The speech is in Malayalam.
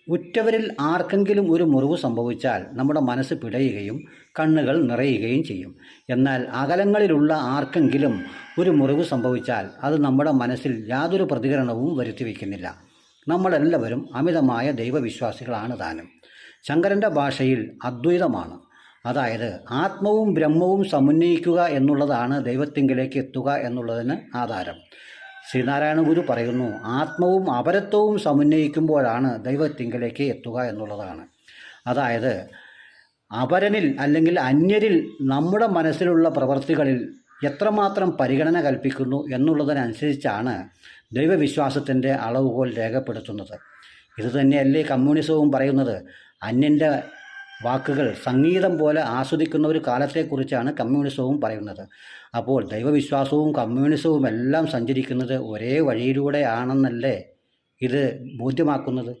ഉറ്റവരിൽ ആർക്കെങ്കിലും ഒരു മുറിവ് സംഭവിച്ചാൽ നമ്മുടെ മനസ്സ് പിടയുകയും കണ്ണുകൾ നിറയുകയും ചെയ്യും. എന്നാൽ അകലങ്ങളിലുള്ള ആർക്കെങ്കിലും ഒരു മുറിവ് സംഭവിച്ചാൽ അത് നമ്മുടെ മനസ്സിൽ യാതൊരു പ്രതികരണവും വരുത്തിവെക്കുന്നില്ല. നമ്മളെല്ലാവരും അമിതമായ ദൈവവിശ്വാസികളാണ് താനും. ശങ്കരൻ്റെ ഭാഷയിൽ അദ്വൈതമാണ്, അതായത് ആത്മവും ബ്രഹ്മവും സമന്വയിക്കുക എന്നുള്ളതാണ് ദൈവത്തിങ്കിലേക്ക് എത്തുക എന്നുള്ളതിന് ആധാരം. ശ്രീനാരായണ ഗുരു പറയുന്നു, ആത്മവും അപരത്വവും സമന്വയിക്കുമ്പോഴാണ് ദൈവത്തിങ്കിലേക്ക് എത്തുക എന്നുള്ളതാണ്. അതായത് അപരനിൽ അല്ലെങ്കിൽ അന്യരിൽ നമ്മുടെ മനസ്സിലുള്ള പ്രവൃത്തികളിൽ എത്രമാത്രം പരിഗണന കൽപ്പിക്കുന്നു എന്നുള്ളതിനനുസരിച്ചാണ് ദൈവവിശ്വാസത്തിൻ്റെ അളവുകോൽ രേഖപ്പെടുത്തുന്നത്. ഇതുതന്നെയല്ലേ കമ്മ്യൂണിസവും പറയുന്നത്. അന്യൻ്റെ വാക്കുകൾ സംഗീതം പോലെ ആസ്വദിക്കുന്ന ഒരു കാലത്തെക്കുറിച്ചാണ് കമ്മ്യൂണിസവും പറയുന്നത്. അപ്പോൾ ദൈവവിശ്വാസവും കമ്മ്യൂണിസവും എല്ലാം സഞ്ചരിക്കുന്നത് ഒരേ വഴിയിലൂടെയാണെന്നല്ലേ ഇത് ബോധ്യമാക്കുന്നത്.